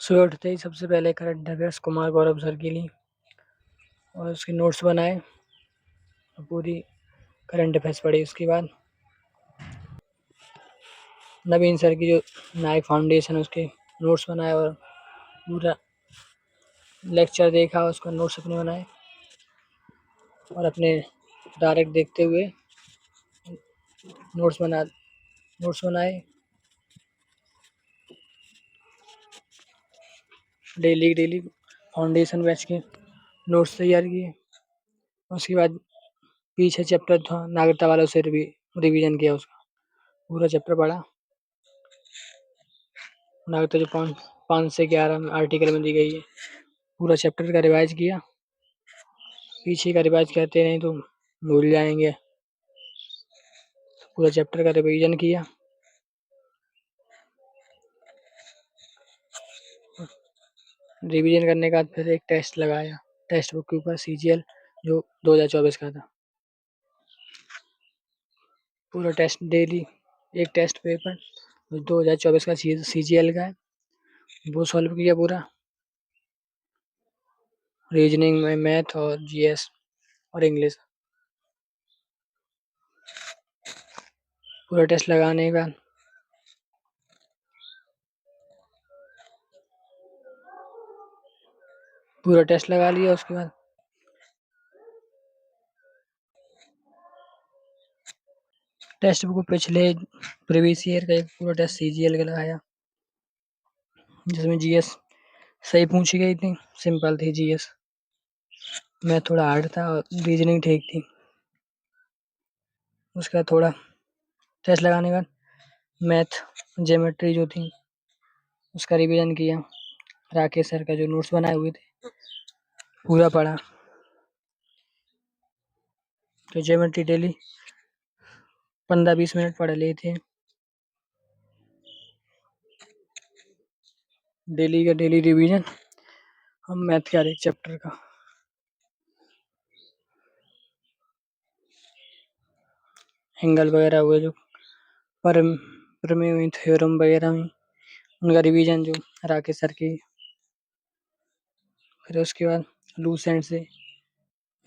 सुबह उठते ही सबसे पहले current affairs Kumar Gaurav sir की ली और उसके नोट्स बनाए और पूरी करंट अफेयर्स पढ़ी। उसके बाद नवीन सर की जो नायक फाउंडेशन उसके नोट्स बनाए और पूरा लेक्चर देखा, उसका नोट्स अपने बनाए और अपने डायरेक्ट देखते हुए नोट्स बनाए। डेली फाउंडेशन बैच के नोट्स तैयार किए। उसके बाद पीछे चैप्टर था नागरिकता वाला, उसे रिवीजन किया, उसका पूरा चैप्टर पढ़ा। नागरिकता जो 5 से 11 आर्टिकल में दी गई है, पूरा चैप्टर का रिवाइज किया। पीछे का रिवाइज करते नहीं तो भूल जाएंगे। पूरा चैप्टर का रिवीजन किया। रिवीजन करने के बाद फिर एक टेस्ट लगाया, टेक्स्ट बुक के ऊपर CGL जो 2024 का था। पूरा टेस्ट डेली एक टेस्ट पेपर 2024 का CGL का है, वो सॉल्व किया पूरा। रीजनिंग में मैथ और GS और इंग्लिश। पूरा टेस्ट लगाने के बाद पूरा टेस्ट लगा लिया। उसके बाद टेस्ट बुक पिछले प्रीवियस ईयर का एक पूरा टेस्ट CGL का लगाया, जिसमें GS सही पूछी गई थी, सिंपल थी GS। मैथ थोड़ा हार्ड था और रीजनिंग ठीक थी। उसके बाद थोड़ा टेस्ट लगाने के बाद मैथ ज्योमेट्री जो थी उसका रिवीजन किया। राकेश सर का जो नोट्स बनाए हुए थे पूरा पढ़ा। तो ज्योमेट्री डेली 15-20 मिनट पढ़ लिए थे। डेली का डेली रिवीजन। हम मैथ के हर एक चैप्टर का एंगल वगैरह हुए जो प्रमेय हुई, थ्योरम वगैरह हुई, उनका रिवीजन जो राकेश सर की। फिर उसके बाद लूसेंट से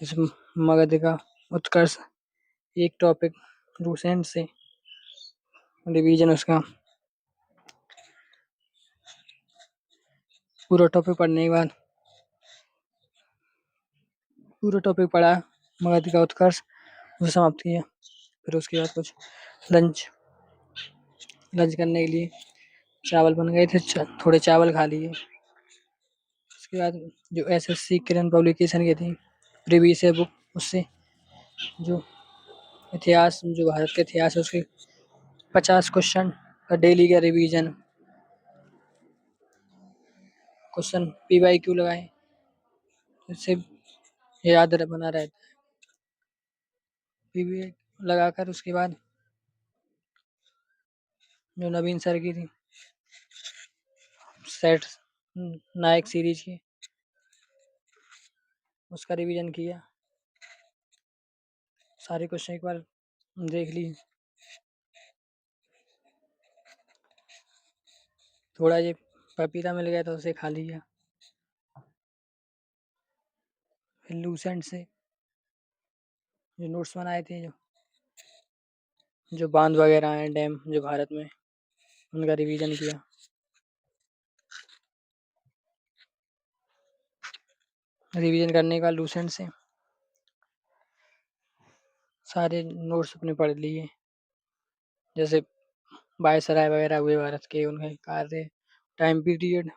इस मगध का उत्कर्ष एक टॉपिक लूसेंट से रिवीजन, उसका पूरा टॉपिक पढ़ने के बाद पूरा टॉपिक पढ़ा मगध का उत्कर्ष, उसे समाप्त किया। फिर उसके बाद कुछ लंच करने के लिए चावल बन गए थे, थोड़े चावल खा लिए। उसके बाद जो SSC किरण पब्लिकेशन की थी प्रीवियस बुक, उससे जो इतिहास, जो भारत का इतिहास है, उसके 50 क्वेश्चन का डेली का रिवीजन। क्वेश्चन PYQ लगाए, इससे याद बना रहता है। PYQ लगाकर उसके बाद जो नवीन सर की थी सेट नायक सीरीज की, उसका रिवीजन किया। सारे क्वेश्चन एक बार देख ली। थोड़ा ये पपीता मिल गया तो उसे खा लिया। फिर लूसेंट से जो नोट्स बनाए थे, जो बांध वगैरह हैं, डैम जो भारत में, उनका रिवीजन किया। रिवीजन करने का लूसेंट से सारे नोट्स अपने पढ़ लिए, जैसे वायसराय वगैरह हुए भारत के, उनके कार्य, टाइम पीरियड।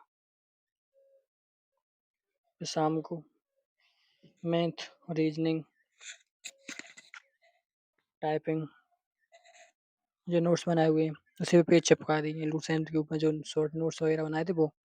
शाम को मैथ, रीजनिंग, टाइपिंग जो नोट्स बनाए हुए उसी पे पेज चिपका दिए लूसेंट के ऊपर, जो शॉर्ट नोट्स वगैरह बनाए थे वो।